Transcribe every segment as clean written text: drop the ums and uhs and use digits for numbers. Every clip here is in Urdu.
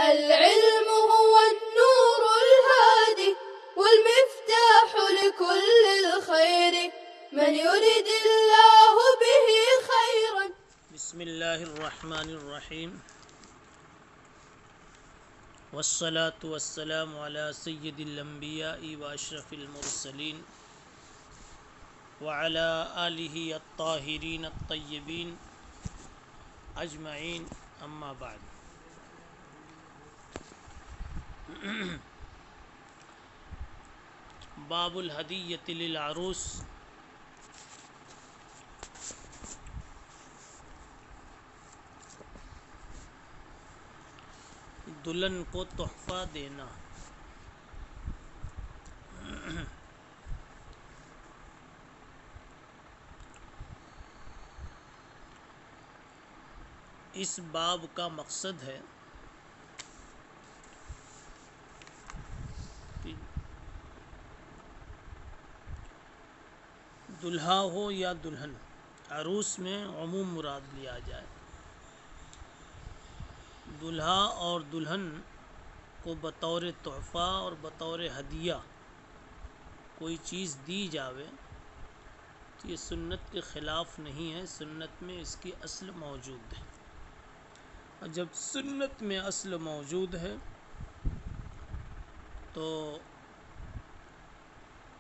العلم هو النور الهادي والمفتاح لكل الخير من يرد الله به خيرا. بسم اللہ الرحمن الرحیم والصلاة والسلام علی سید الانبیاء واشرف المرسلین وعلی آلہ الطاہرین الطیبین اجمعین، اما بعد۔ باب الہدیۃ للعروس۔ دلہن کو تحفہ دینا۔ اس باب کا مقصد ہے کہ دلہا ہو یا دلہن، عروس میں عموم مراد لیا جائے۔ دلہا اور دلہن کو بطور تحفہ اور بطور ہدیہ کوئی چیز دی جاوے تو یہ سنت کے خلاف نہیں ہے، سنت میں اس کی اصل موجود ہے۔ اور جب سنت میں اصل موجود ہے تو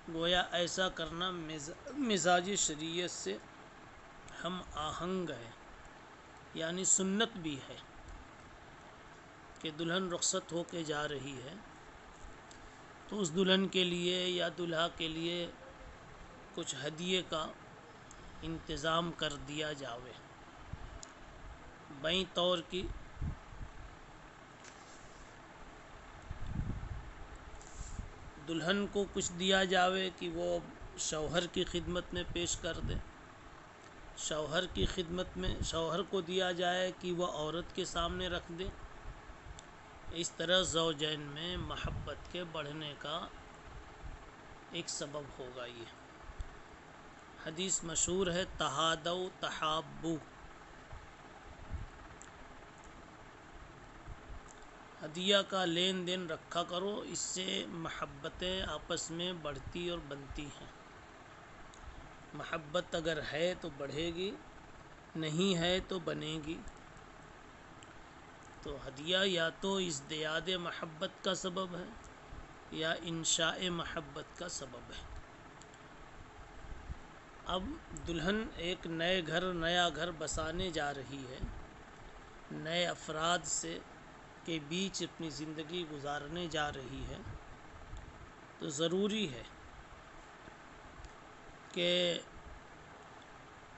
گویا ایسا کرنا مزاج شریعت سے ہم آہنگ ہے، یعنی سنت بھی ہے کہ دلہن رخصت ہو کے جا رہی ہے تو اس دلہن کے لیے یا دلہا کے لیے کچھ ہدیے کا انتظام کر دیا جاوے، بیں طور کی دلہن کو کچھ دیا جاوے کہ وہ شوہر کی خدمت میں پیش کر دے، شوہر کی خدمت میں شوہر کو دیا جائے کہ وہ عورت کے سامنے رکھ دے۔ اس طرح زوجین میں محبت کے بڑھنے کا ایک سبب ہوگا۔ یہ حدیث مشہور ہے، تہادوا تحابوا، ہدیہ کا لین دین رکھا کرو، اس سے محبتیں آپس میں بڑھتی اور بنتی ہیں۔ محبت اگر ہے تو بڑھے گی، نہیں ہے تو بنے گی۔ تو ہدیہ یا تو ازدیاد محبت کا سبب ہے یا انشاء محبت کا سبب ہے۔ اب دلہن ایک نیا گھر بسانے جا رہی ہے، نئے افراد سے کے بیچ اپنی زندگی گزارنے جا رہی ہے، تو ضروری ہے کہ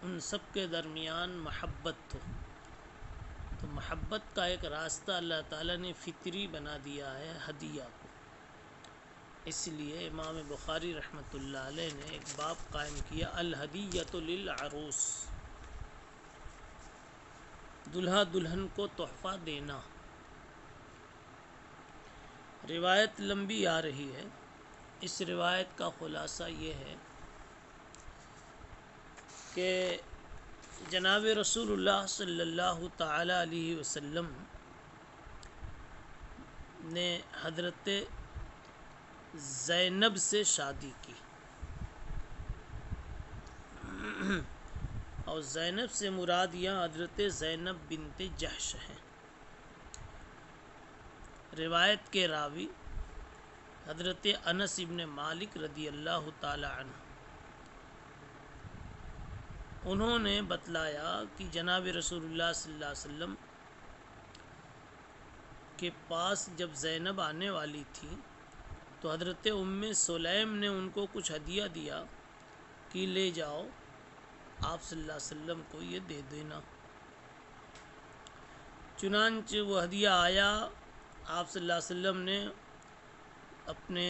ان سب کے درمیان محبت ہو۔ تو محبت کا ایک راستہ اللہ تعالیٰ نے فطری بنا دیا ہے ہدیہ کو۔ اس لیے امام بخاری رحمۃ اللہ علیہ نے ایک باب قائم کیا، الہدیۃ للعروس، دلہا دلہن کو تحفہ دینا۔ روایت لمبی آ رہی ہے، اس روایت کا خلاصہ یہ ہے کہ جناب رسول اللہ صلی اللہ تعالی علیہ وسلم نے حضرت زینب سے شادی کی، اور زینب سے مراد یہاں حضرت زینب بنت جحش ہیں۔ روایت کے راوی حضرت انس ابن مالک رضی اللہ تعالی عنہ، انہوں نے بتلایا کہ جناب رسول اللہ صلی اللہ علیہ وسلم کے پاس جب زینب آنے والی تھی تو حضرت ام سلیم نے ان کو کچھ ہدیہ دیا کہ لے جاؤ، آپ صلی اللہ علیہ وسلم کو یہ دے دینا۔ چنانچہ وہ ہدیہ آیا، آپ صلی اللہ علیہ وسلم نے اپنے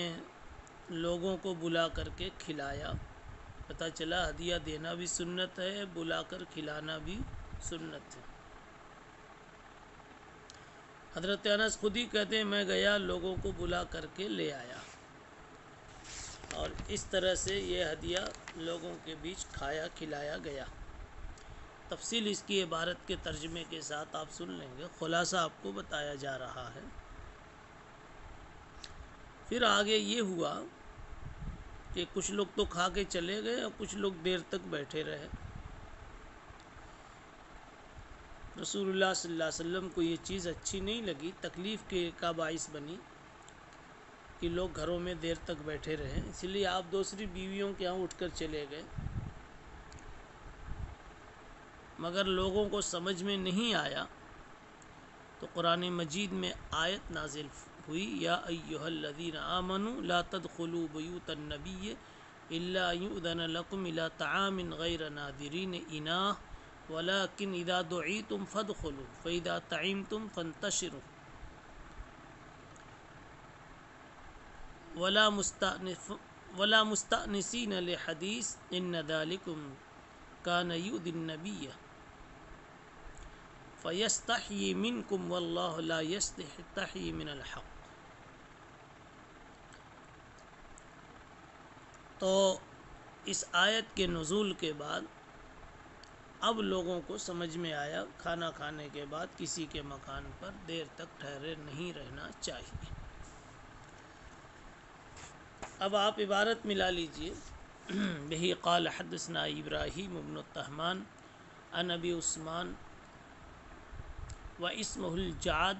لوگوں کو بلا کر کے کھلایا۔ پتہ چلا ہدیہ دینا بھی سنت ہے، بلا کر کھلانا بھی سنت ہے۔ حضرت انس خود ہی کہتے ہیں، میں گیا لوگوں کو بلا کر کے لے آیا، اور اس طرح سے یہ ہدیہ لوگوں کے بیچ کھایا کھلایا گیا۔ تفصیل اس کی عبارت کے ترجمے کے ساتھ آپ سن لیں گے، خلاصہ آپ کو بتایا جا رہا ہے۔ پھر آگے یہ ہوا کہ کچھ لوگ تو کھا کے چلے گئے اور کچھ لوگ دیر تک بیٹھے رہے۔ رسول اللہ صلی اللہ علیہ وسلم کو یہ چیز اچھی نہیں لگی، تکلیف کا باعث بنی کہ لوگ گھروں میں دیر تک بیٹھے رہیں، اس لیے آپ دوسری بیویوں کے ہاں اٹھ کر چلے گئے۔ مگر لوگوں کو سمجھ میں نہیں آیا تو قرآن مجید میں آیت نازل ہوئی، یا ایھا الذین آمنوا لا تدخلوا بیوت النبی الا ان یؤذن لکم الی طعام غیر ناظرین اناہ ولکن اذا دعیتم فادخلوا فاذا طعمتم فانتشروا ولا مستأنسین لحدیث ان ذلکم کان یؤذی النبی فیستحیی منکم واللہ لا یستحیی من الحق۔ تو اس آیت کے نزول کے بعد اب لوگوں کو سمجھ میں آیا کھانا کھانے کے بعد کسی کے مکان پر دیر تک ٹھہرے نہیں رہنا چاہیے۔ اب آپ عبارت ملا لیجئے، بہی قال حدثنا ابراہیم بن الطہمان عن ابی عثمان واسمہ الجعد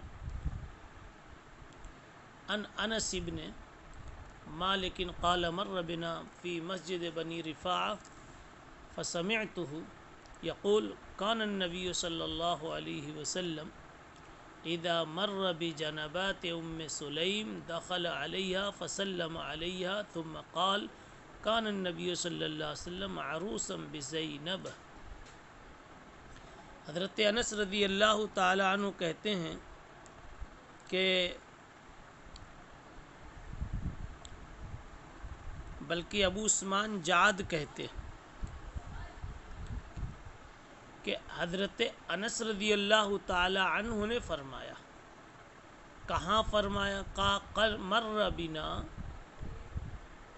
عن انس بن مالک قال مر بنا فی مسجد بنی رفاعہ فسمعته یقول کان النبی صلی اللہ علیہ وسلم اذا مر بجنبات ام سلیم دخل علیہا فسلم علیہا ثم قال کان النبی صلی اللہ علیہ وسلم عروسا بزینب۔ حضرت انس رضی اللہ تعالی عنہ کہتے ہیں کہ بلکہ ابو عثمان جعد کہتے کہ حضرت انس رضی اللہ تعالی عنہ نے فرمایا، کہاں فرمایا؟ مر بنا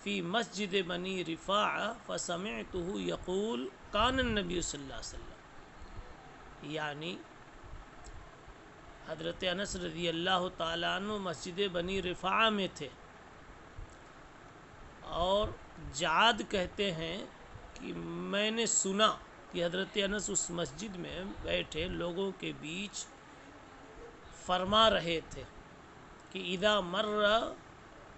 فی مسجد بنی رفاعہ فسمعته یقول کان النبی صلی اللہ علیہ وسلم، یعنی حضرت انس رضی اللہ تعالی عنہ مسجد بنی رفاعہ میں تھے، اور جعد کہتے ہیں کہ میں نے سنا کہ حضرت انس اس مسجد میں بیٹھے لوگوں کے بیچ فرما رہے تھے کہ اذا مر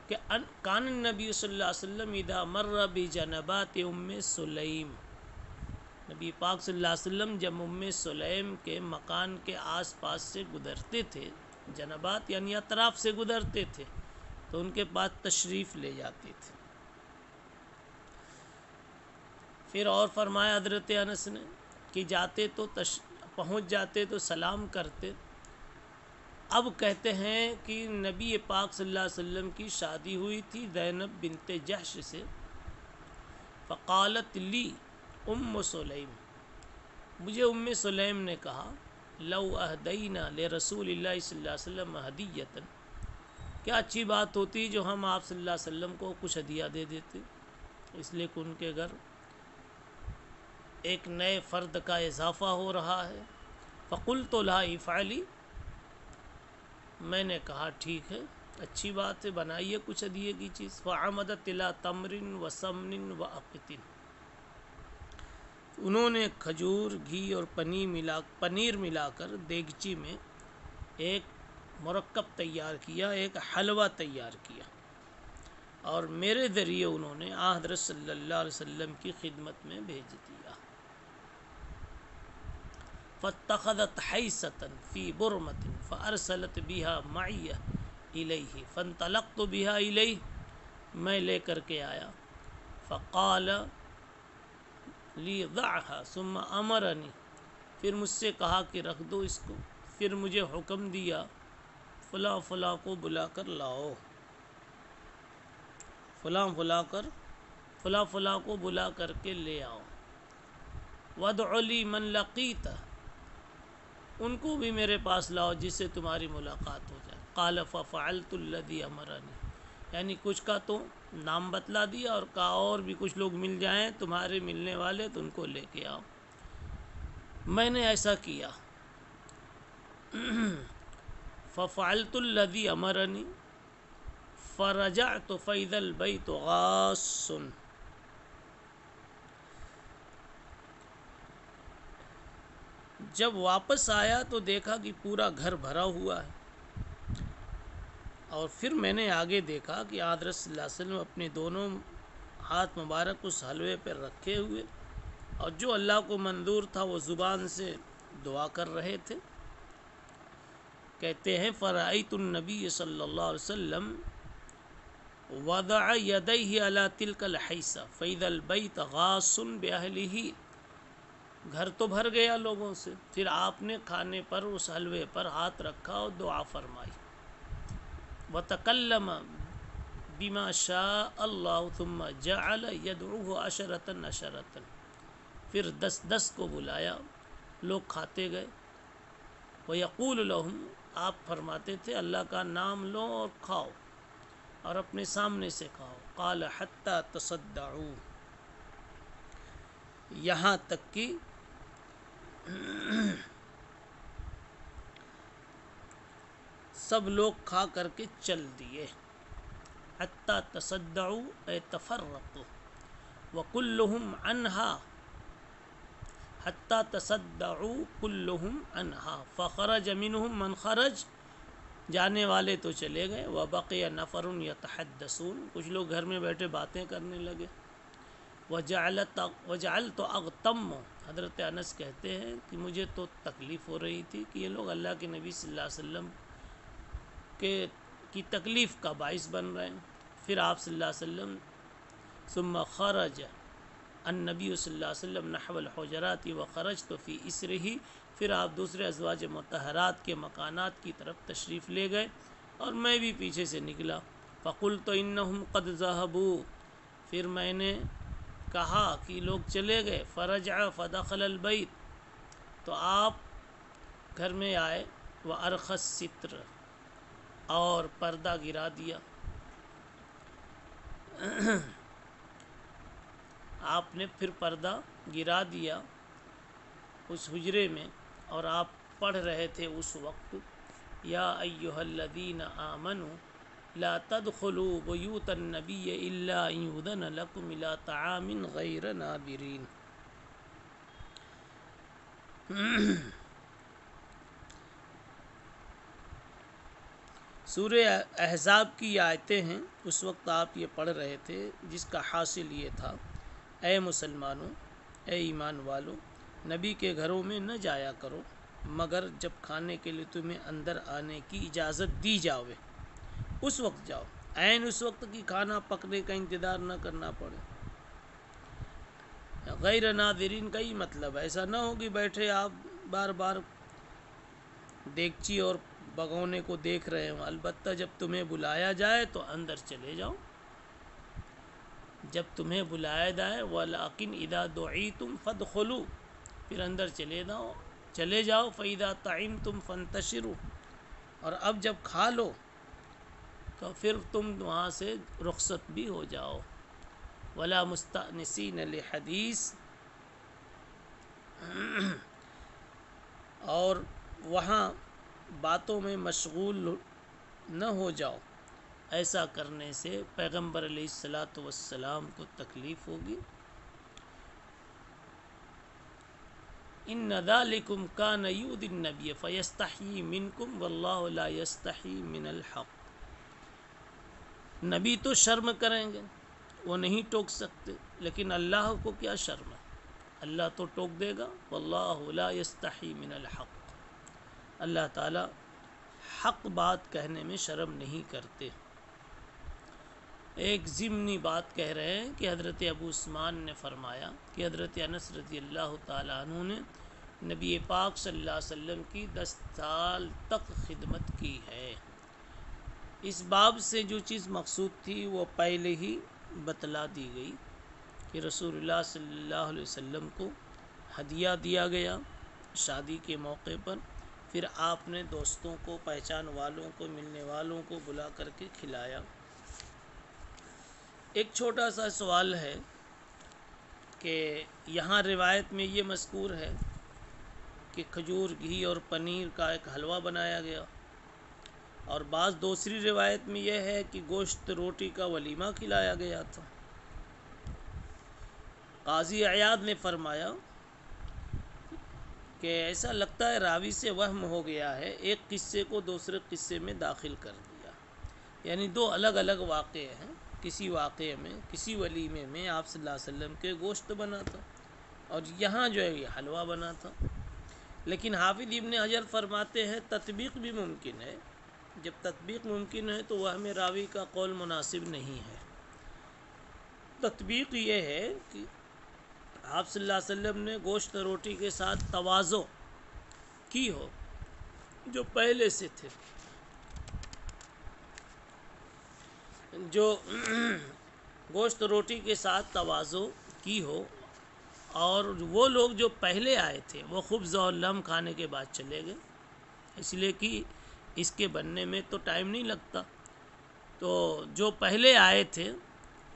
کہ کان النبی صلی اللہ علیہ وسلم اذا مر بجنبات ام سلیم، نبی پاک صلی اللہ علیہ وسلم جب ام سلیم کے مکان کے آس پاس سے گزرتے تھے، جنبات یعنی اطراف سے گزرتے تھے، تو ان کے پاس تشریف لے جاتے تھے۔ پھر اور فرمایا حضرت انس نے کہ جاتے تو پہنچ جاتے تو سلام کرتے۔ اب کہتے ہیں کہ نبی پاک صلی اللہ علیہ وسلم کی شادی ہوئی تھی زینب بنت جحش سے، فقالت لی ام سلیم، مجھے ام سلیم نے کہا لو اہدینا لرسول اللہ صلی اللہ علیہ وسلم ہدیۃ، کیا اچھی بات ہوتی جو ہم آپ صلی اللہ علیہ وسلم کو کچھ ہدیہ دے دیتے، اس لیے کہ ان کے گھر ایک نئے فرد کا اضافہ ہو رہا ہے۔ فقلت لا افعلی، میں نے کہا ٹھیک ہے، اچھی بات ہے، بنائیے کچھ ہدیے کی چیز۔ فعمدت الی تمر وسمن وعقط، انہوں نے کھجور، گھی اور پنیر ملا کر دیگچی میں ایک مرکب تیار کیا، ایک حلوہ تیار کیا، اور میرے ذریعے انہوں نے حضرت صلی اللہ علیہ وسلم کی خدمت میں بھیج دیا۔ فاتخذت حیصة فی برمۃ فارسلت بها معی الیہ فانطلقت بها الیہ، میں لے کر کے آیا، فقال لی ضعها ثم امرنی، پھر مجھ سے کہا کہ رکھ دو اس کو، پھر مجھے حکم دیا فلاں فلاں کو بلا کر لاؤ، فلاں فلاں کو بلا کر کے لے آؤ، وادع لی من لقیت، ان کو بھی میرے پاس لاؤ جس سے تمہاری ملاقات ہو جائے۔ قال ففعلت الذی امرنی، یعنی کچھ کا تو نام بتلا دیا اور کہا اور بھی کچھ لوگ مل جائیں تمہارے ملنے والے تو ان کو لے کے آؤ۔ میں نے ایسا کیا، ففعلت الذی امرنی فرجعت فاذا البیت غاص، جب واپس آیا تو دیکھا کہ پورا گھر بھرا ہوا ہے، اور پھر میں نے آگے دیکھا کہ حضرت صلی اللہ علیہ وسلم اپنے دونوں ہاتھ مبارک اس حلوے پر رکھے ہوئے، اور جو اللہ کو منظور تھا وہ زبان سے دعا کر رہے تھے۔ کہتے ہیں فرأیت النبی صلی اللہ علیہ وسلم وضع یدیہ علی تلک الحیصہ فاذا البیت غاص بأہلہ، گھر تو بھر گیا لوگوں سے، پھر آپ نے کھانے پر اس حلوے پر ہاتھ رکھا اور دعا فرمائی، وتکلم بما شاء اللہ ثم جعل یدعوہ عشرۃ عشرۃ، پھر 10 کو بلایا، لوگ کھاتے گئے، وَيَقُولُ لَهُمْ، آپ فرماتے تھے اللہ کا نام لو اور کھاؤ، اور اپنے سامنے سے کھاؤ، قال حتی تصدعوا، یہاں تک کہ سب لوگ کھا کر کے چل دیے، حتی تصدعوا اے تفرقوا، وَكُلُّهُمْ عَنْهَا حتی تصدعوا كلهم عنها فخرج منهم من خرج، جانے والے تو چلے گئے، وبقي نفر يتحدثون، کچھ لوگ گھر میں بیٹھے باتیں کرنے لگے، وجعلت اغتم، حضرت انس کہتے ہیں کہ مجھے تو تکلیف ہو رہی تھی کہ یہ لوگ اللہ کے نبی صلی اللہ علیہ وسلم کی تکلیف کا باعث بن رہے ہیں۔ پھر آپ صلی اللہ علیہ وسلم ثم خرج النبی صلی اللہ علیہ وسلم نحو الحجرات وخرجت فی اسرہ، پھر آپ دوسرے ازواج مطہرات کے مکانات کی طرف تشریف لے گئے اور میں بھی پیچھے سے نکلا، فقلت انہم قد ذہبوا، پھر میں نے کہا کہ لوگ چلے گئے، فرجع فدخل البیت، تو آپ گھر میں آئے، وارخى الستر، اور پردہ گرا دیا، آپ نے پھر پردہ گرا دیا اس حجرے میں، اور آپ پڑھ رہے تھے اس وقت یا ایھا الذین آمنوا لا تدخلوا بیوت النبی الا ان یؤذن لکم الی طعام غیر ناظرین۔ سورہ احزاب کی آیتیں ہیں، اس وقت آپ یہ پڑھ رہے تھے، جس کا حاصل یہ تھا اے مسلمانوں، اے ایمان والو، نبی کے گھروں میں نہ جایا کرو مگر جب کھانے کے لیے تمہیں اندر آنے کی اجازت دی جاوے، اس وقت جاؤ، عین اس وقت کی کھانا پکنے کا انتظار نہ کرنا پڑے۔ غیر ناظرین کا ہی مطلب ایسا نہ ہو کہ بیٹھے آپ بار بار دیگچی اور بگونے کو دیکھ رہے ہوں، البتہ جب تمہیں بلایا جائے تو اندر چلے جاؤ، جب تمہیں بلایا جائے، وَلَٰكِنْ إِذَا دُعِيتُمْ فَادْخُلُوا، پھر اندر چلے جاؤ، فَإِذَا طَعِمْتُمْ فَانْتَشِرُوا، اور اب جب کھا لو تو پھر تم وہاں سے رخصت بھی ہو جاؤ، وَلَا مُسْتَأْنِسِينَ لِحَدِيثٍ، اور وہاں باتوں میں مشغول نہ ہو جاؤ، ایسا کرنے سے پیغمبر علیہ الصلاۃ والسلام کو تکلیف ہوگی۔ ان ذالکم کان یؤذی النبی فیستحیی منکم واللہ لا یستحیی من الحق، نبی تو شرم کریں گے، وہ نہیں ٹوک سکتے، لیکن اللہ کو کیا شرم ہے، اللہ تو ٹوک دے گا، واللہ لا یستحیی من الحق، اللہ تعالی حق بات کہنے میں شرم نہیں کرتے۔ ایک ضمنی بات کہہ رہے ہیں کہ حضرت ابو عثمان نے فرمایا کہ حضرت انس رضی اللہ تعالیٰ عنہ نے نبی پاک صلی اللہ علیہ وسلم کی 10 سال تک خدمت کی ہے، اس باب سے جو چیز مقصود تھی وہ پہلے ہی بتلا دی گئی کہ رسول اللہ صلی اللہ علیہ وسلم کو ہدیہ دیا گیا شادی کے موقع پر، پھر آپ نے دوستوں کو، پہچان والوں کو، ملنے والوں کو بلا کر کے کھلایا۔ ایک چھوٹا سا سوال ہے کہ یہاں روایت میں یہ مذکور ہے کہ کھجور گھی اور پنیر کا ایک حلوہ بنایا گیا، اور بعض دوسری روایت میں یہ ہے کہ گوشت روٹی کا ولیمہ کھلایا گیا تھا۔ قاضی عیاض نے فرمایا کہ ایسا لگتا ہے راوی سے وہم ہو گیا ہے، ایک قصے کو دوسرے قصے میں داخل کر دیا، یعنی دو الگ الگ واقعے ہیں۔ کسی واقعے میں، کسی ولیمے میں آپ صلی اللہ علیہ وسلم کے گوشت بنا تھا، اور یہاں جو ہے یہ حلوہ بنا تھا۔ لیکن حافظ ابن حجر فرماتے ہیں تطبیق بھی ممکن ہے۔ جب تطبیق ممکن ہے تو وہم راوی کا قول مناسب نہیں ہے۔ تطبیق یہ ہے کہ آپ صلی اللہ علیہ وسلم نے گوشت روٹی کے ساتھ تواضع کی ہو جو پہلے سے تھے، جو گوشت روٹی کے ساتھ تواضع کی ہو، اور وہ لوگ جو پہلے آئے تھے وہ خبز اور لحم کھانے کے بعد چلے گئے، اس لیے کہ اس کے بننے میں تو ٹائم نہیں لگتا۔ تو جو پہلے آئے تھے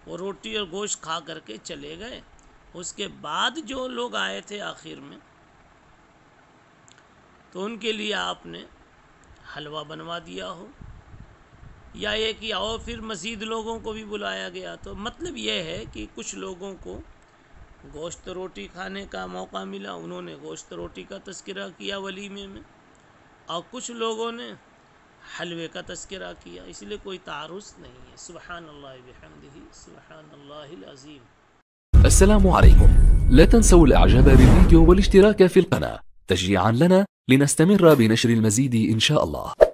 وہ روٹی اور گوشت کھا کر کے چلے گئے، اس کے بعد جو لوگ آئے تھے آخر میں تو ان کے لیے آپ نے حلوہ بنوا دیا ہو، یا یہ کہ اور پھر مزید لوگوں کو بھی بلایا گیا۔ تو مطلب یہ ہے کہ کچھ لوگوں کو گوشت روٹی کھانے کا موقع ملا، انہوں نے گوشت روٹی کا تذکرہ کیا ولیمے میں، اور کچھ لوگوں نے حلوے کا تذکرہ کیا، اس لیے کوئی تعارض نہیں ہے۔ سبحان اللہ بحمدہ، سبحان اللہ العظیم۔ السلام عليكم. لا تنسوا الاعجاب بالفيديو والاشتراك في القناة تشجيعا لنا لنستمر بنشر المزيد إن شاء الله.